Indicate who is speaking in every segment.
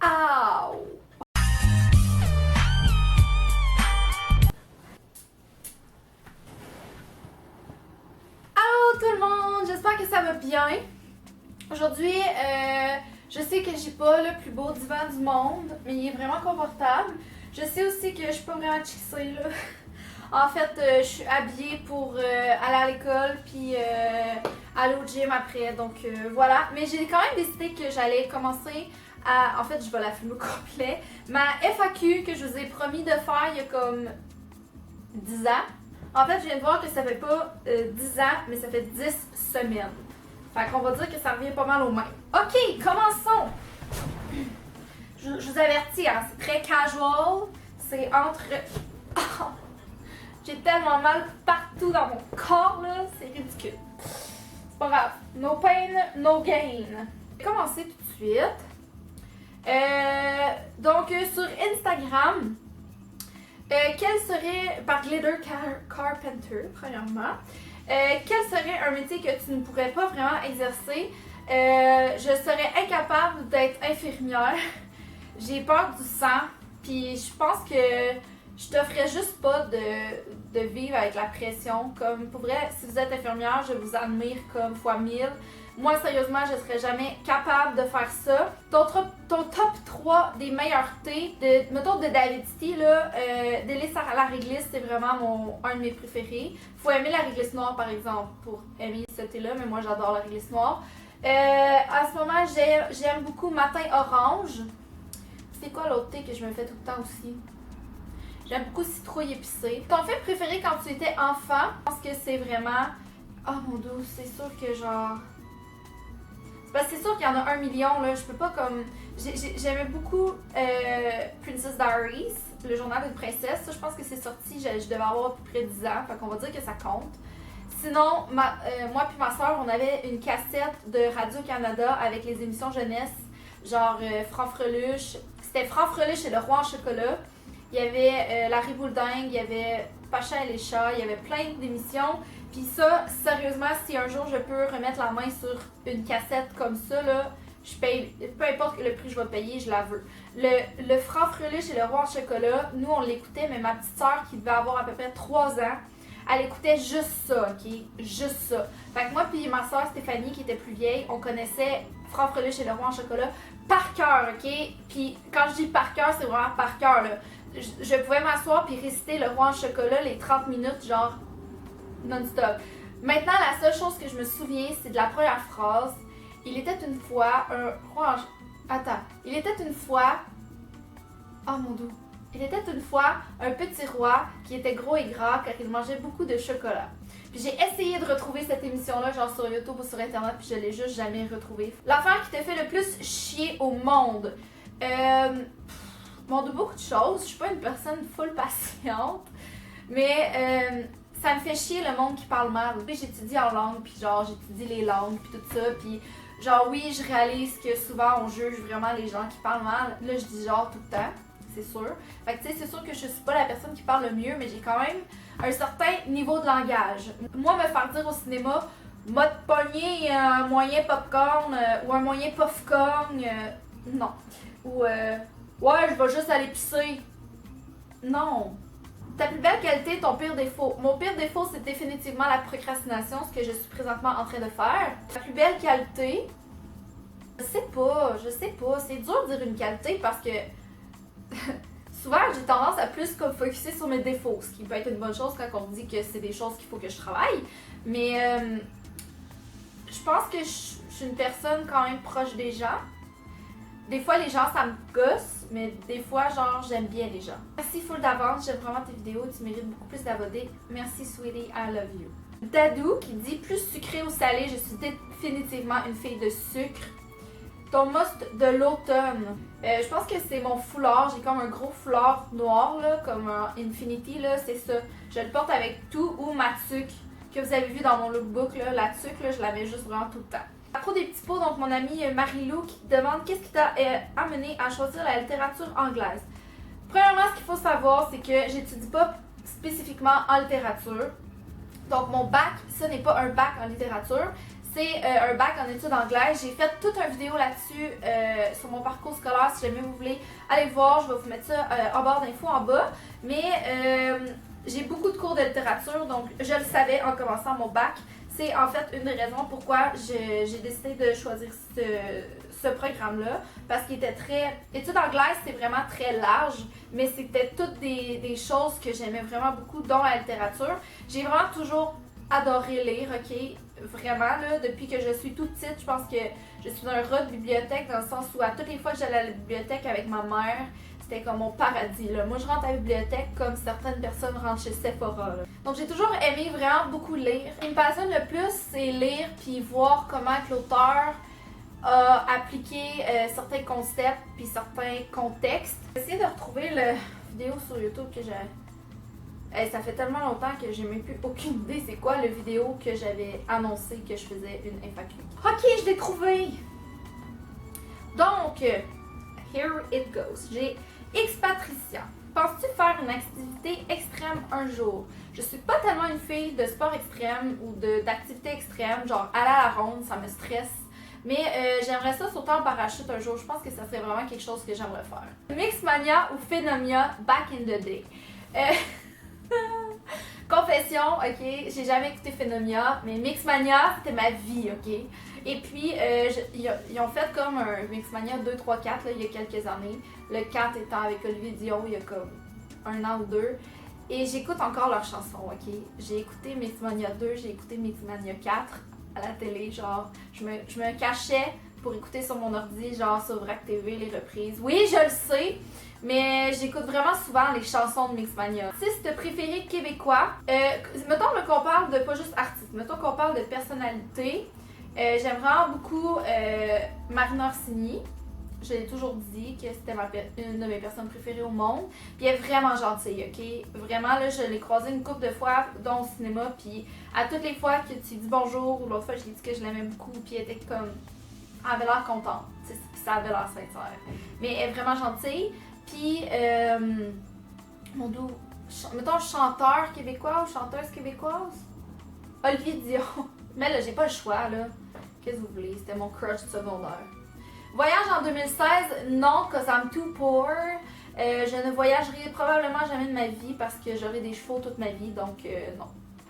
Speaker 1: Ow! Allô tout le monde, j'espère que ça va bien. Aujourd'hui, je sais que j'ai pas le plus beau divan du monde, mais il est vraiment confortable. Je sais aussi que je suis pas vraiment chissée là. En fait, je suis habillée pour aller à l'école puis aller au gym après, donc voilà. Mais j'ai quand même décidé que j'allais commencer à... En fait, je vais la filmer au complet. Ma FAQ que je vous ai promis de faire il y a comme 10 ans. En fait, je viens de voir que ça fait pas 10 ans, mais ça fait 10 semaines. Fait qu'on va dire que ça revient pas mal au même. Ok, commençons! Je vous avertis, hein, c'est très casual. C'est entre... J'ai tellement mal partout dans mon corps, là, c'est ridicule. C'est pas grave. No pain, no gain. Je vais commencer tout de suite. Donc, sur Instagram, quel serait, par Glitter Carpenter, premièrement, quel serait un métier que tu ne pourrais pas vraiment exercer? Je serais incapable d'être infirmière. J'ai peur du sang, puis je pense que je t'offrais juste pas de vivre avec la pression. Comme pour vrai, si vous êtes infirmière, je vous admire comme fois 1000. Moi, sérieusement, je serais jamais capable de faire ça. Ton top 3 des meilleurs thés, mettons de David Tea, là, délice à la réglisse, c'est vraiment un de mes préférés. Faut aimer la réglisse noire, par exemple, pour aimer ce thé-là, mais moi, j'adore la réglisse noire. En ce moment, j'aime beaucoup Matin Orange. C'est quoi l'autre thé que je me fais tout le temps aussi? J'aime beaucoup citrouille épicée. Ton film préféré quand tu étais enfant? Je pense que c'est vraiment... Oh mon Dieu, c'est sûr que genre... C'est sûr qu'il y en a 1 million, là. Je peux pas comme... J'aimais beaucoup Princess Diaries, le journal d'une princesse. Ça, je pense que c'est sorti, je devais avoir à peu près 10 ans. Fait qu'on va dire que ça compte. Sinon, moi puis ma soeur, on avait une cassette de Radio-Canada avec les émissions jeunesse. Genre Franfreluche. C'était Franfreluche et le roi en chocolat. Il y avait Larry Boulding, il y avait Pacha et les chats, il y avait plein d'émissions. Puis ça, sérieusement, si un jour je peux remettre la main sur une cassette comme ça, là, je paye, peu importe le prix que je vais payer, je la veux. Le Franfreluche et le roi en chocolat, nous on l'écoutait, mais ma petite soeur qui devait avoir à peu près 3 ans, elle écoutait juste ça, ok? Juste ça. Fait que moi puis ma soeur Stéphanie, qui était plus vieille, on connaissait Franfreluche et le roi en chocolat par cœur, ok? Puis quand je dis par cœur, c'est vraiment par cœur, là. Je pouvais m'asseoir puis réciter le roi en chocolat les 30 minutes, genre non-stop. Maintenant, la seule chose que je me souviens, c'est de la première phrase. Il était une fois un roi en... Attends. Il était une fois... Oh mon Dieu. Il était une fois un petit roi qui était gros et gras car il mangeait beaucoup de chocolat. Puis j'ai essayé de retrouver cette émission-là, genre sur YouTube ou sur Internet, puis je l'ai juste jamais retrouvée. L'affaire qui te fait le plus chier au monde. Bon, de beaucoup de choses. Je suis pas une personne full patiente, mais ça me fait chier le monde qui parle mal. Oui, j'étudie en langue, puis genre j'étudie les langues, puis tout ça, puis genre oui, je réalise que souvent on juge vraiment les gens qui parlent mal. Là, je dis genre tout le temps, c'est sûr. Fait que tu sais, c'est sûr que je suis pas la personne qui parle le mieux, mais j'ai quand même un certain niveau de langage. Moi, me faire dire au cinéma, m'a pogné un moyen popcorn ou un moyen puffcorn, non. Ou ouais, je vais juste aller pisser. Non. Ta plus belle qualité, ton pire défaut. Mon pire défaut, c'est définitivement la procrastination, ce que je suis présentement en train de faire. Ta plus belle qualité, je sais pas. C'est dur de dire une qualité parce que souvent, j'ai tendance à plus comme focusser sur mes défauts, ce qui peut être une bonne chose quand on me dit que c'est des choses qu'il faut que je travaille. Mais je pense que je suis une personne quand même proche des gens. Des fois, les gens, ça me gosse, mais des fois, genre, j'aime bien les gens. Merci full d'avance, j'aime vraiment tes vidéos, tu mérites beaucoup plus d'abonnés. Merci, sweetie, I love you. Dadou qui dit plus sucré ou salé, je suis définitivement une fille de sucre. Ton must de l'automne. Je pense que c'est mon foulard, j'ai comme un gros foulard noir, là, comme un Infinity, là, c'est ça. Je le porte avec tout, ou ma tuque, que vous avez vu dans mon lookbook, là. La tuque, là, je la mets juste vraiment tout le temps. À propos des petits pots, donc mon amie Marie-Lou qui te demande qu'est-ce qui t'a amené à choisir la littérature anglaise. Premièrement, ce qu'il faut savoir, c'est que j'étudie pas spécifiquement en littérature. Donc mon bac, ce n'est pas un bac en littérature, C'est un bac en études anglaises. J'ai fait toute une vidéo là-dessus sur mon parcours scolaire. Si jamais vous voulez aller le voir, je vais vous mettre ça en barre d'infos en bas. Mais j'ai beaucoup de cours de littérature, donc je le savais en commençant mon bac. C'est en fait une des raisons pourquoi j'ai décidé de choisir ce programme-là. Parce qu'il était très... Études anglaises, c'est vraiment très large, mais c'était toutes des choses que j'aimais vraiment beaucoup dans la littérature. J'ai vraiment toujours adoré lire, ok? Vraiment, là, depuis que je suis toute petite, je pense que je suis un rat de bibliothèque dans le sens où à toutes les fois que j'allais à la bibliothèque avec ma mère, c'était comme mon paradis, là. Moi, je rentre à la bibliothèque comme certaines personnes rentrent chez Sephora, là. Donc, j'ai toujours aimé vraiment beaucoup lire. Ce qui me passionne le plus, c'est lire puis voir comment que l'auteur a appliqué certains concepts puis certains contextes. J'ai essayé de retrouver la vidéo sur YouTube que j'ai... ça fait tellement longtemps que j'ai même plus aucune idée c'est quoi la vidéo que j'avais annoncé que je faisais une FAQ. Ok, je l'ai trouvé! Donc, here it goes. J'ai expatriation. Penses-tu faire une activité extrême un jour? Je suis pas tellement une fille de sport extrême ou d'activité extrême, genre aller à la ronde, ça me stresse. Mais j'aimerais ça sauter en parachute un jour. Je pense que ça serait vraiment quelque chose que j'aimerais faire. Mixmania ou Phénomia back in the day? Confession, ok, j'ai jamais écouté Phénomia, mais Mixmania, c'était ma vie, ok? Et puis, ils ont fait comme un Mixmania 2, 3, 4 là, il y a quelques années. Le 4 étant avec Olivier Dion il y a comme un an ou deux. Et j'écoute encore leurs chansons, ok? J'ai écouté Mixmania 2, j'ai écouté Mixmania 4 à la télé, genre, je me cachais pour écouter sur mon ordi, genre sur Vrac TV, les reprises. Oui, je le sais! Mais j'écoute vraiment souvent les chansons de Mixmania. Artiste préféré québécois. Mettons qu'on parle de pas juste artiste, mettons qu'on parle de personnalité. J'aime vraiment beaucoup Marina Orsini. Je l'ai toujours dit que c'était une de mes personnes préférées au monde. Puis elle est vraiment gentille, ok? Vraiment, là, je l'ai croisée une couple de fois dans le cinéma. Puis à toutes les fois que tu dis bonjour, ou l'autre fois, je lui ai dit que je l'aimais beaucoup. Puis elle était comme... Elle avait l'air contente. Ça avait l'air sincère. Mais elle est vraiment gentille. Puis, mon doux, mettons chanteur québécois ou chanteuse québécoise? Olivier Dion. Mais là, j'ai pas le choix, là. Qu'est-ce que vous voulez? C'était mon crush secondaire. Voyage en 2016, non, cause I'm too poor. Je ne voyagerai probablement jamais de ma vie parce que j'aurai des chevaux toute ma vie, donc non.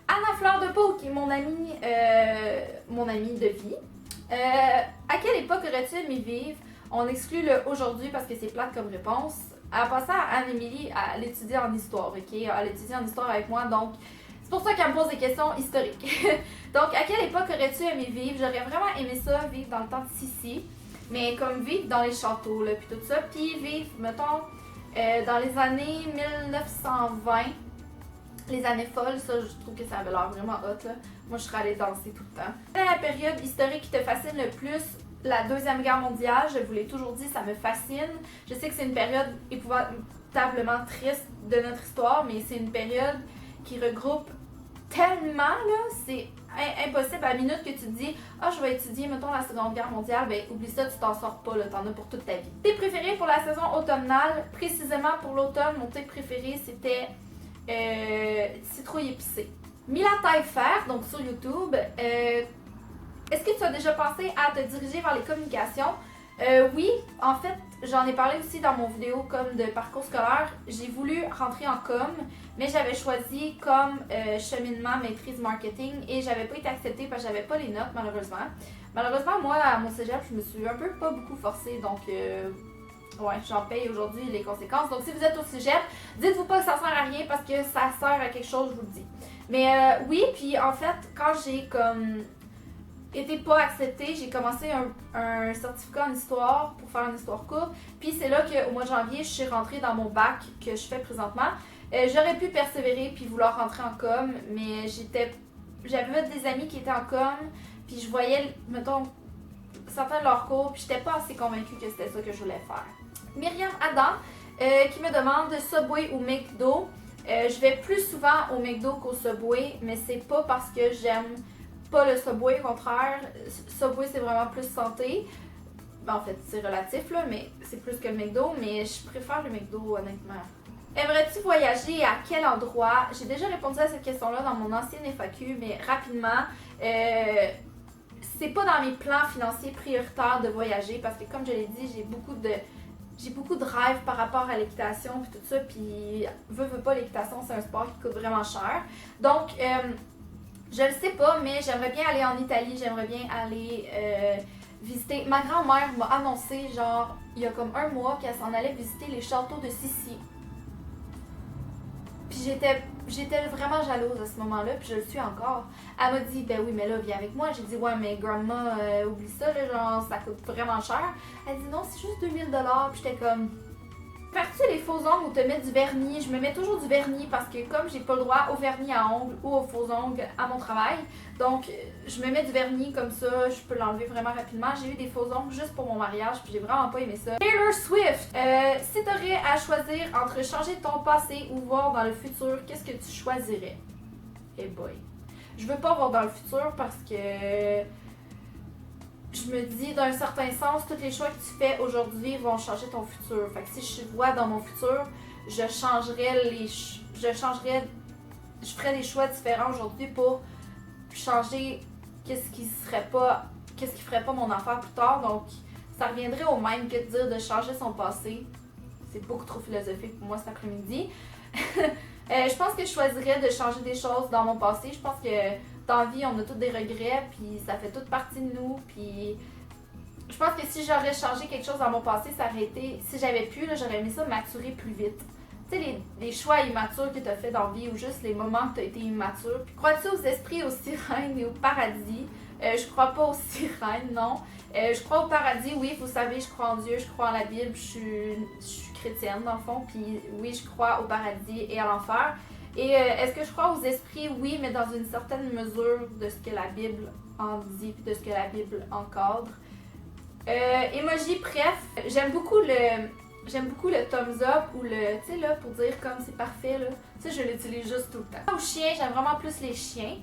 Speaker 1: Anna Fleur de Pau, qui est mon amie de vie. À quelle époque aurais-tu aimé vivre? On exclut le aujourd'hui parce que c'est plate comme réponse. En passant, Anne-Émilie, elle étudie en histoire, ok? Elle étudie en histoire avec moi, donc c'est pour ça qu'elle me pose des questions historiques. Donc, à quelle époque aurais-tu aimé vivre? J'aurais vraiment aimé ça, vivre dans le temps de Sissi, mais comme vivre dans les châteaux, là, puis tout ça, puis vivre, mettons, dans les années 1920, les années folles, ça, je trouve que ça avait l'air vraiment hot, là. Moi, je serais allée danser tout le temps. Quelle est la période historique qui te fascine le plus? La Deuxième Guerre mondiale, je vous l'ai toujours dit, ça me fascine. Je sais que c'est une période épouvantablement triste de notre histoire, mais c'est une période qui regroupe tellement, là, c'est impossible. À la minute que tu te dis « Ah, je vais étudier, mettons, la Seconde Guerre mondiale », ben oublie ça, tu t'en sors pas, là, t'en as pour toute ta vie. Thé préféré pour la saison automnale, précisément pour l'automne, mon thé préféré, c'était citrouille épicée. Mila Taillefer, donc sur YouTube, est-ce que tu as déjà pensé à te diriger vers les communications? Oui, en fait, j'en ai parlé aussi dans mon vidéo comme de parcours scolaire. J'ai voulu rentrer en com, mais j'avais choisi comme cheminement maîtrise marketing et j'avais pas été acceptée parce que j'avais pas les notes malheureusement. Malheureusement, moi, à mon cégep, je me suis un peu pas beaucoup forcée, donc ouais, j'en paye aujourd'hui les conséquences. Donc si vous êtes au cégep, dites-vous pas que ça sert à rien parce que ça sert à quelque chose, je vous le dis. Mais oui, puis en fait, quand j'ai comme été pas acceptée, j'ai commencé un certificat en histoire pour faire une histoire courte. Puis c'est là qu'au mois de janvier, je suis rentrée dans mon bac que je fais présentement. J'aurais pu persévérer puis vouloir rentrer en com, mais j'avais des amis qui étaient en com, puis je voyais, mettons, certains de leurs cours, puis j'étais pas assez convaincue que c'était ça que je voulais faire. Myriam Adam, qui me demande Subway ou McDo. Je vais plus souvent au McDo qu'au Subway, mais c'est pas parce que j'aime pas le Subway, au contraire. Subway, c'est vraiment plus santé. Ben, en fait, c'est relatif, là, mais c'est plus que le McDo, mais je préfère le McDo, honnêtement. Aimerais-tu voyager à quel endroit? J'ai déjà répondu à cette question-là dans mon ancienne FAQ, mais rapidement. c'est pas dans mes plans financiers prioritaires de voyager parce que comme je l'ai dit, j'ai beaucoup de rêves par rapport à l'équitation puis tout ça, puis veux pas, l'équitation c'est un sport qui coûte vraiment cher. Donc je le sais pas, mais j'aimerais bien aller en Italie, j'aimerais bien aller visiter. Ma grand-mère m'a annoncé genre il y a comme un mois qu'elle s'en allait visiter les châteaux de Sicile. Puis j'étais vraiment jalouse à ce moment-là, puis je le suis encore. Elle m'a dit, ben oui, mais là, viens avec moi. J'ai dit, ouais, mais grandma, oublie ça, là, genre, ça coûte vraiment cher. Elle dit, non, c'est juste 2000 $. Puis j'étais comme, faire-tu les faux ongles ou te mettre du vernis? Je me mets toujours du vernis parce que comme j'ai pas le droit au vernis à ongles ou aux faux ongles à mon travail, donc je me mets du vernis comme ça, je peux l'enlever vraiment rapidement. J'ai eu des faux ongles juste pour mon mariage puis j'ai vraiment pas aimé ça. Taylor Swift, si t'aurais à choisir entre changer ton passé ou voir dans le futur, qu'est-ce que tu choisirais? Eh boy. Je veux pas voir dans le futur parce que je me dis, d'un certain sens, tous les choix que tu fais aujourd'hui vont changer ton futur. Fait que si je vois dans mon futur, je ferais des choix différents aujourd'hui pour changer qu'est-ce qui ferait pas mon affaire plus tard. Donc, ça reviendrait au même que de dire de changer son passé. C'est beaucoup trop philosophique pour moi cet après-midi. Je pense que je choisirais de changer des choses dans mon passé. Je pense que dans la vie, on a tous des regrets, puis ça fait toute partie de nous. Puis je pense que si j'aurais changé quelque chose dans mon passé, ça aurait été, si j'avais pu, là, j'aurais aimé ça maturer plus vite. Tu sais, les choix immatures que tu as fait dans la vie ou juste les moments que tu as été immature. Puis crois-tu aux esprits, aux sirènes et au paradis? Je crois pas aux sirènes, non. Je crois au paradis, oui, vous savez, je crois en Dieu, je crois en la Bible, je suis chrétienne dans le fond, puis oui, je crois au paradis et à l'enfer. Et est-ce que je crois aux esprits? Oui, mais dans une certaine mesure de ce que la Bible en dit, puis de ce que la Bible encadre. Emoji, bref, j'aime beaucoup le thumbs up ou le, tu sais là, pour dire comme c'est parfait là. Ça, je l'utilise juste tout le temps. Aux chiens, j'aime vraiment plus les chiens.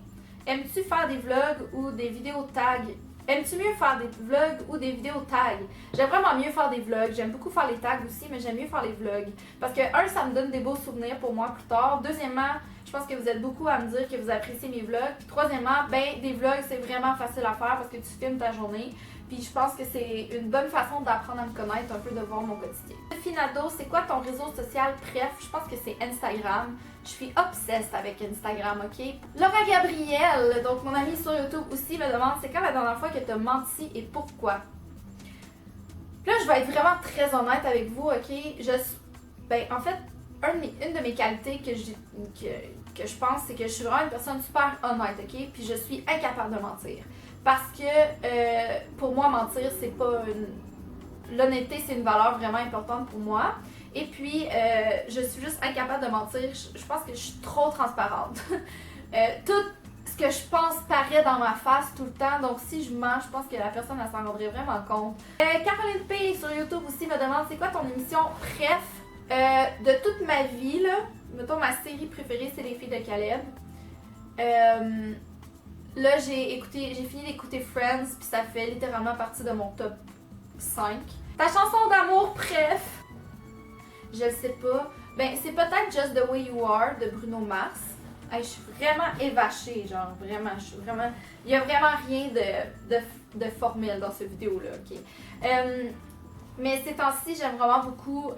Speaker 1: Aimes-tu faire des vlogs ou des vidéos tags? Aimes-tu mieux faire des vlogs ou des vidéos tags? J'aime vraiment mieux faire des vlogs. J'aime beaucoup faire les tags aussi, mais j'aime mieux faire les vlogs. Parce que, un, ça me donne des beaux souvenirs pour moi plus tard. Deuxièmement, je pense que vous êtes beaucoup à me dire que vous appréciez mes vlogs. Puis troisièmement, ben, des vlogs, c'est vraiment facile à faire parce que tu filmes ta journée. Puis je pense que c'est une bonne façon d'apprendre à me connaître, un peu de voir mon quotidien. Finado, c'est quoi ton réseau social préf? Je pense que c'est Instagram. Je suis obsessed avec Instagram, ok? Laura Gabrielle, donc mon amie sur YouTube aussi, me demande c'est quand la dernière fois que tu as menti et pourquoi? Là, je vais être vraiment très honnête avec vous, ok? En fait, une de mes qualités que je pense, c'est que je suis vraiment une personne super honnête, ok? Puis je suis incapable de mentir. Parce que pour moi, mentir, c'est pas l'honnêteté, c'est une valeur vraiment importante pour moi. Et puis, je suis juste incapable de mentir. Je pense que je suis trop transparente. Tout ce que je pense paraît dans ma face tout le temps. Donc, si je mens, je pense que la personne, elle s'en rendrait vraiment compte. Caroline P. sur YouTube aussi me demande c'est quoi ton émission préf de toute ma vie, là. Mettons, ma série préférée, c'est Les Filles de Caleb. Là, j'ai fini d'écouter Friends, puis ça fait littéralement partie de mon top 5. Ta chanson d'amour préf? Je le sais pas. Ben, c'est peut-être Just the Way You Are de Bruno Mars. Hey, je suis vraiment évachée, genre, vraiment, il y a vraiment rien de formel dans cette vidéo-là, ok? Mais ces temps-ci, j'aime vraiment beaucoup...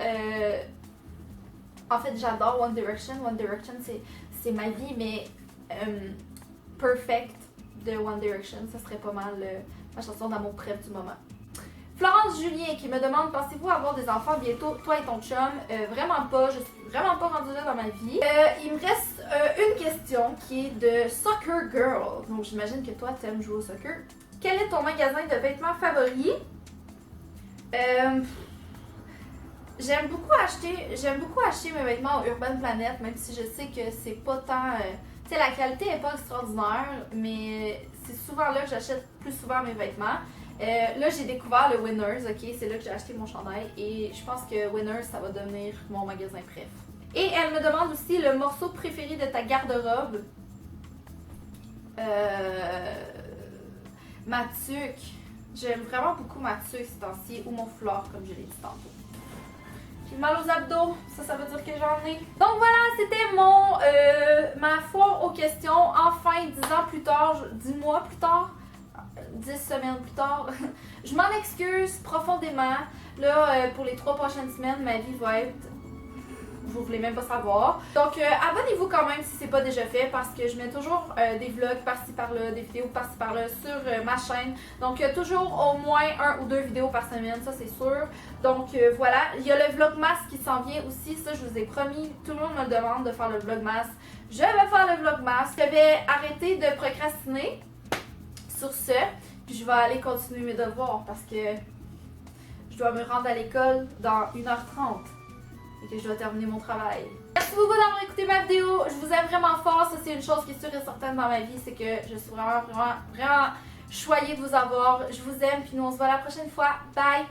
Speaker 1: En fait, j'adore One Direction. One Direction, c'est ma vie, mais Perfect de One Direction, ça serait pas mal ma chanson d'amour préf du moment. Florence Julien qui me demande pensez-vous avoir des enfants bientôt, toi et ton chum? Vraiment pas, je suis vraiment pas rendue là dans ma vie. Il me reste une question qui est de Soccer Girl. Donc j'imagine que toi t'aimes jouer au soccer. Quel est ton magasin de vêtements favori? J'aime beaucoup acheter mes vêtements au Urban Planet, même si je sais que c'est pas tant... tu sais, la qualité est pas extraordinaire, mais c'est souvent là que j'achète plus souvent mes vêtements. Là, j'ai découvert le Winners, ok? C'est là que j'ai acheté mon chandail et je pense que Winners, ça va devenir mon magasin préf. Et elle me demande aussi le morceau préféré de ta garde-robe. Ma tuque. J'aime vraiment beaucoup ma tuque ces temps-ci, ou mon foulard, comme je l'ai dit tantôt. J'ai mal aux abdos, ça veut dire que j'en ai. Donc voilà, c'était ma foire aux questions. Enfin, 10 mois plus tard, 10 semaines plus tard. Je m'en excuse profondément. Là, pour les 3 prochaines semaines, ma vie va être... Vous voulez même pas savoir. Donc, abonnez-vous quand même si c'est pas déjà fait parce que je mets toujours des vlogs par-ci par-là, des vidéos par-ci par-là sur ma chaîne. Donc, toujours au moins 1 ou 2 vidéos par semaine, ça c'est sûr. Donc, voilà. Il y a le vlogmas qui s'en vient aussi. Ça, je vous ai promis. Tout le monde me demande de faire le vlogmas. Je vais faire le vlogmas. Je vais arrêter de procrastiner sur ce. Puis, je vais aller continuer mes devoirs parce que je dois me rendre à l'école dans 1h30. Et que je dois terminer mon travail. Merci beaucoup d'avoir écouté ma vidéo. Je vous aime vraiment fort. Ça, c'est une chose qui est sûre et certaine dans ma vie. C'est que je suis vraiment choyée de vous avoir. Je vous aime. Puis nous, on se voit la prochaine fois. Bye!